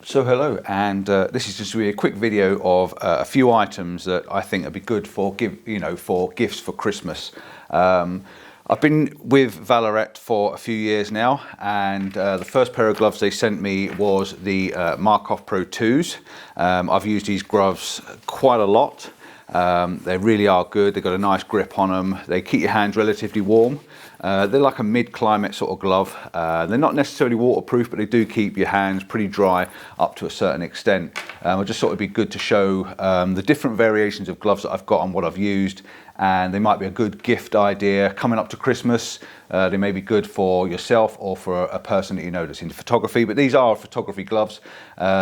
So hello, and this is just really a quick video of a few items that I think would be good for for gifts for Christmas. I've been with Vallerret for a few years now, and the first pair of gloves they sent me was the Markov Pro 2s. I've used these gloves quite a lot. They really are good. They've got a nice grip on them. They keep your hands relatively warm. They're like a mid-climate sort of glove. They're not necessarily waterproof, but they do keep your hands pretty dry up to a certain extent. I just thought it'd be good to show the different variations of gloves that I've got and what I've used, and they might be a good gift idea coming up to Christmas. They may be good for yourself or for a person that you know that's into photography, but these are photography gloves.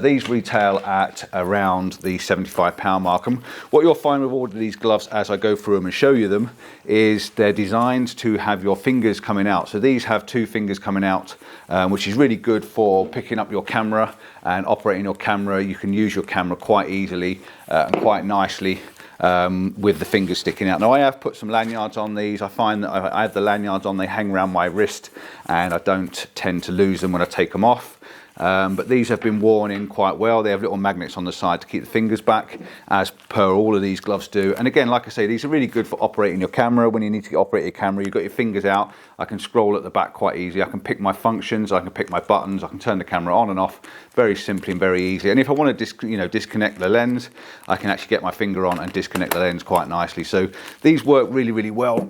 These retail at around the £75 mark. And what you'll find with all of these gloves as I go through them and show you them is they're designed to have your fingers coming out. So these have two fingers coming out, which is really good for picking up your camera and operating your camera. You can use your camera quite easily and quite nicely with the fingers sticking out. Now I have put some lanyards on these. I find that I have the lanyards on, they hang around my wrist and I don't tend to lose them when I take them off. But these have been worn in quite well. They have little magnets on the side to keep the fingers back, as per all of these gloves do. And again, like I say, these are really good for operating your camera. When you need to operate your camera, you've got your fingers out. I can scroll at the back quite easily. I can pick my functions, I can pick my buttons, I can turn the camera on and off very simply and very easily. And if I want to disconnect the lens, I can actually get my finger on and disconnect the lens quite nicely. So these work really, really well.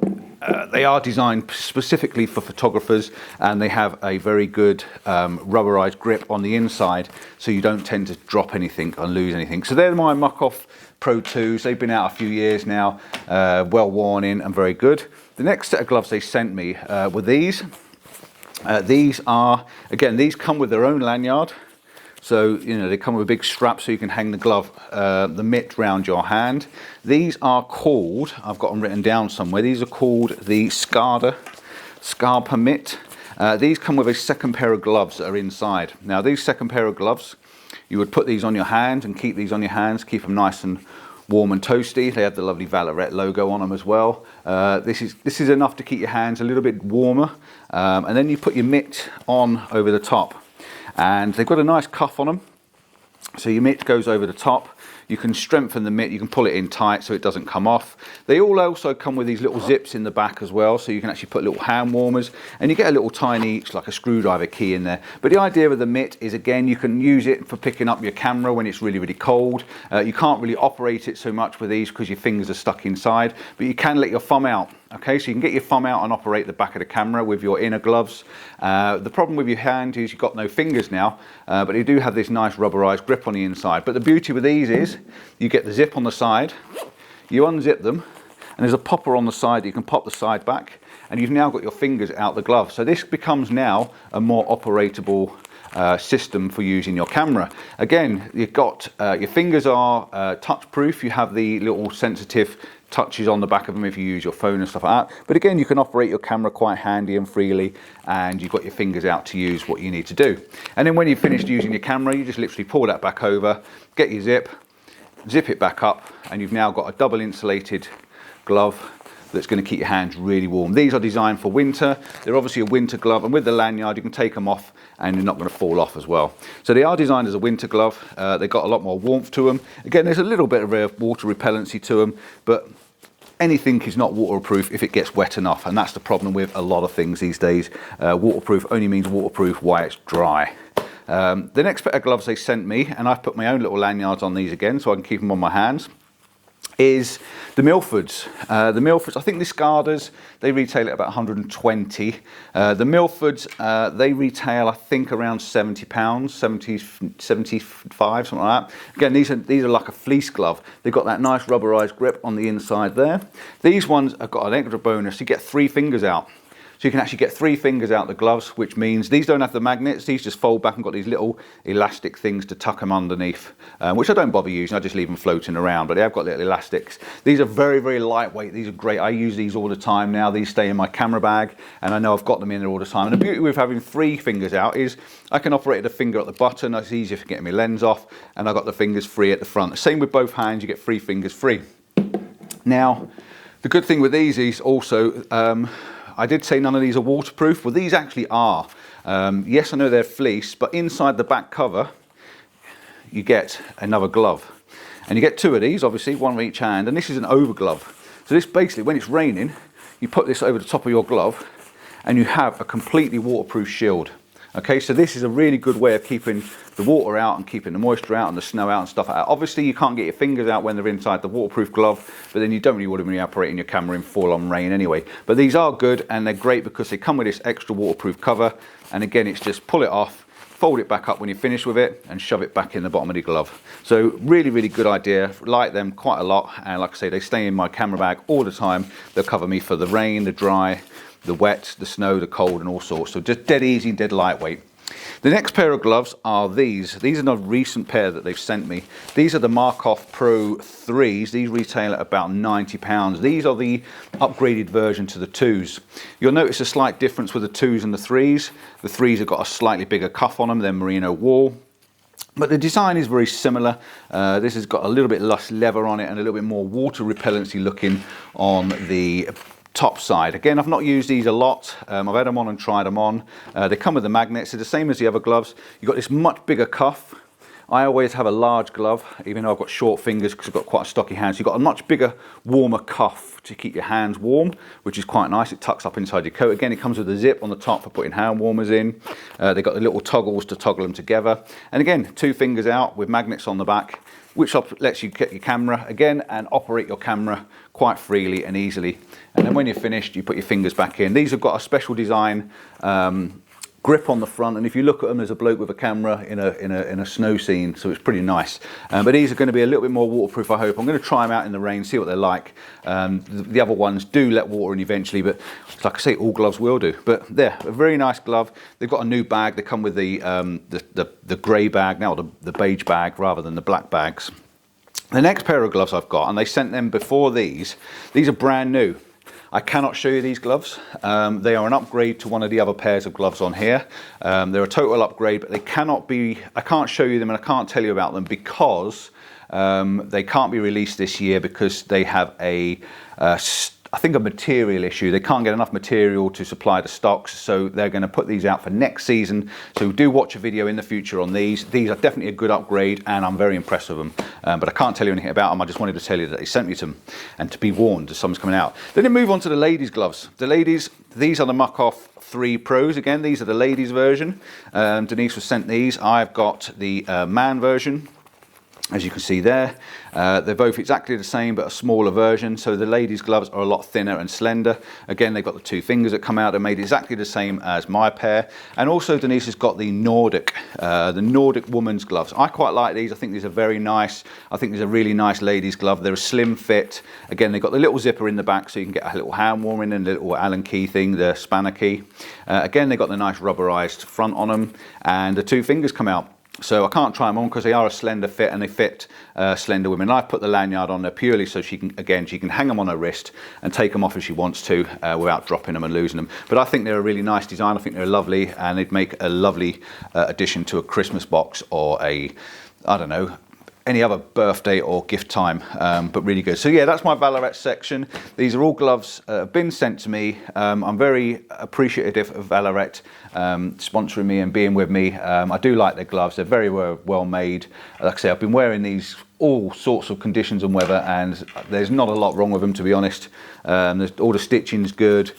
They are designed specifically for photographers, and they have a very good rubberized grip on the inside, so you don't tend to drop anything and lose anything. So they're my Markov Pro 2s. They've been out a few years now, well worn in and very good. The next set of gloves they sent me were these. These come with their own lanyard. So, they come with a big strap so you can hang the glove, the mitt round your hand. These are called, I've got them written down somewhere, these are called the Scarpa mitt. These come with a second pair of gloves that are inside. Now these second pair of gloves, you would put these on your hand and keep these on your hands, keep them nice and warm and toasty. They have the lovely Vallerret logo on them as well. This is enough to keep your hands a little bit warmer. And then you put your mitt on over the top. And they've got a nice cuff on them, so your mitt goes over the top. You can strengthen the mitt, you can pull it in tight so it doesn't come off. They all also come with these little zips in the back as well, so you can actually put little hand warmers, and you get a little tiny, it's like a screwdriver key in there. But the idea of the mitt is, again, you can use it for picking up your camera when it's really, really cold. You can't really operate it so much with these because your fingers are stuck inside, but you can let your thumb out. Okay, so you can get your thumb out and operate the back of the camera with your inner gloves. The problem with your hand is you've got no fingers now, but you do have this nice rubberized grip on the inside. But the beauty with these is you get the zip on the side, you unzip them, and there's a popper on the side that you can pop the side back, and you've now got your fingers out the glove. So this becomes now a more operatable system for using your camera. Again, you've got your fingers are touch proof. You have the little sensitive touches on the back of them if you use your phone and stuff like that. But again, you can operate your camera quite handy and freely, and you've got your fingers out to use what you need to do. And then when you've finished using your camera, you just literally pull that back over, get your zip it back up, and you've now got a double insulated glove that's going to keep your hands really warm. These are designed for winter. They're obviously a winter glove, and with the lanyard you can take them off and they're not going to fall off as well. So they are designed as a winter glove. They've got a lot more warmth to them. Again, there's a little bit of a water repellency to them, but anything is not waterproof if it gets wet enough, and that's the problem with a lot of things these days. Waterproof only means waterproof while it's dry. The next pair of gloves they sent me, and I've put my own little lanyards on these again so I can keep them on my hands, is the Milfords. The Milfords, I think the Scarpas, they retail at about 120. The Milfords, they retail, I think, around £70, 75, something like that. Again, these are like a fleece glove. They've got that nice rubberized grip on the inside there. These ones have got an extra bonus. You get 3 fingers out. So you can actually get 3 fingers out the gloves, which means these don't have the magnets. These just fold back and got these little elastic things to tuck them underneath, which I don't bother using. I just leave them floating around, but they have got little elastics. These are very, very lightweight. These are great. I use these all the time now. These stay in my camera bag, and I know I've got them in there all the time. And the beauty with having 3 fingers out is I can operate the finger at the button. It's easier for getting my lens off, and I've got the fingers free at the front. Same with both hands. You get 3 fingers free. Now, the good thing with these is also, I did say none of these are waterproof. Well, these actually are. Yes, I know they're fleece, but inside the back cover, you get another glove. And you get two of these, obviously, one on each hand, and this is an over glove. So this basically, when it's raining, you put this over the top of your glove and you have a completely waterproof shield. Okay, so this is a really good way of keeping the water out and keeping the moisture out and the snow out and stuff like that. Obviously, you can't get your fingers out when they're inside the waterproof glove, but then you don't really want to be operating your camera in full-on rain anyway. But these are good, and they're great because they come with this extra waterproof cover. And again, it's just pull it off, fold it back up when you're finished with it, and shove it back in the bottom of the glove. So really, really good idea. Like them quite a lot, and like I say, they stay in my camera bag all the time. They'll cover me for the rain, the dry, the wet, the snow, the cold, and all sorts. So just dead easy, dead lightweight. The next pair of gloves are these. These are a recent pair that they've sent me. These are the Markov Pro 3s. These retail at about £90. These are the upgraded version to the 2s. You'll notice a slight difference with the 2s and the 3s. The 3s have got a slightly bigger cuff on them than merino wool. But the design is very similar. This has got a little bit less leather on it and a little bit more water repellency looking on the top side. Again, I've not used these a lot. I've had them on and tried them on. They come with the magnets. They're the same as the other gloves. You've got this much bigger cuff. I always have a large glove, even though I've got short fingers because I've got quite a stocky hand. So you've got a much bigger, warmer cuff to keep your hands warm, which is quite nice. It tucks up inside your coat. Again, it comes with a zip on the top for putting hand warmers in. They've got the little toggles to toggle them together. And again, two fingers out with magnets on the back, which lets you get your camera again and operate your camera quite freely and easily. And then when you're finished, you put your fingers back in. These have got a special design grip on the front, and if you look at them, there's a bloke with a camera in a snow scene, so it's pretty nice. But these are going to be a little bit more waterproof, I hope. I'm going to try them out in the rain, see what they're like. The other ones do let water in eventually, but like I say, all gloves will do. But they're a very nice glove. They've got a new bag. They come with the grey bag now, the beige bag rather than the black bags. The next pair of gloves I've got, and they sent them before these are brand new. I cannot show you these gloves. They are an upgrade to one of the other pairs of gloves on here. They're a total upgrade, but they cannot be, I can't show you them and I can't tell you about them because they can't be released this year because they have I think a material issue. They can't get enough material to supply the stocks, so they're going to put these out for next season. So do watch a video in the future on these. These are definitely a good upgrade, and I'm very impressed with them. But I can't tell you anything about them. I just wanted to tell you that they sent me some, and to be warned that some's coming out. Then they move on to the ladies' gloves. The ladies, these are the Markov 3 Pros. Again, these are the ladies' version. Denise was sent these. I've got the man version. As you can see there, they're both exactly the same but a smaller version. So the ladies' gloves are a lot thinner and slender. Again, they've got the two fingers that come out. They're made exactly the same as my pair. And also Denise has got the Nordic woman's gloves. I quite like these. I think these are very nice. I think these are really nice ladies' glove. They're a slim fit. Again, they've got the little zipper in the back so you can get a little hand warmer in and a little Allen key thing, the spanner key. Again, they've got the nice rubberized front on them and the two fingers come out. So I can't try them on because they are a slender fit and they fit slender women. I've put the lanyard on there purely so she can hang them on her wrist and take them off if she wants to without dropping them and losing them. But I think they're a really nice design. I think they're lovely and they'd make a lovely addition to a Christmas box or I don't know, any other birthday or gift time, but really good. So yeah, that's my Vallerret section. These are all gloves have been sent to me. I'm very appreciative of Vallerret sponsoring me and being with me. I do like their gloves. They're very well made. Like I say, I've been wearing these all sorts of conditions and weather, and there's not a lot wrong with them, to be honest. All the stitching's good.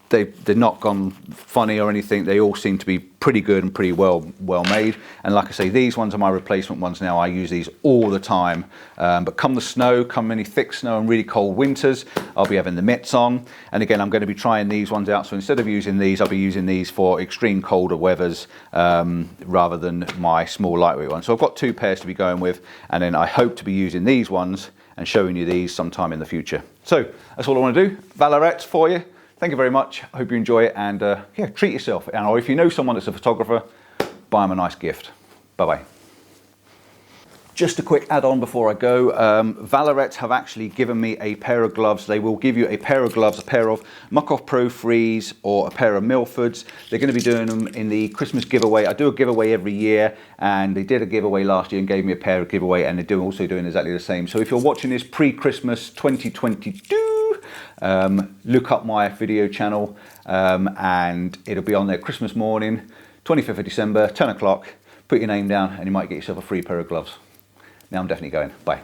They're not gone funny or anything. They all seem to be pretty good and pretty well made. And like I say, these ones are my replacement ones now. I use these all the time. But come the snow, come any thick snow and really cold winters, I'll be having the mitts on. And again, I'm going to be trying these ones out. So instead of using these, I'll be using these for extreme colder weathers rather than my small lightweight ones. So I've got two pairs to be going with. And then I hope to be using these ones and showing you these sometime in the future. So that's all I want to do. Vallerret for you. Thank you very much. I hope you enjoy it and yeah, treat yourself. And or if you know someone that's a photographer, buy them a nice gift. Bye-bye. Just a quick add-on before I go. Vallerret have actually given me a pair of gloves. They will give you a pair of gloves, a pair of Markov Pro 3s or a pair of Milfords. They're going to be doing them in the Christmas giveaway. I do a giveaway every year, and they did a giveaway last year and gave me a pair of giveaway, and they're also doing exactly the same. So if you're watching this pre-Christmas 2022, look up my video channel and it'll be on there Christmas morning, 25th of December, 10 o'clock. put your name down and you might get yourself a free pair of gloves. Now I'm definitely going. Bye.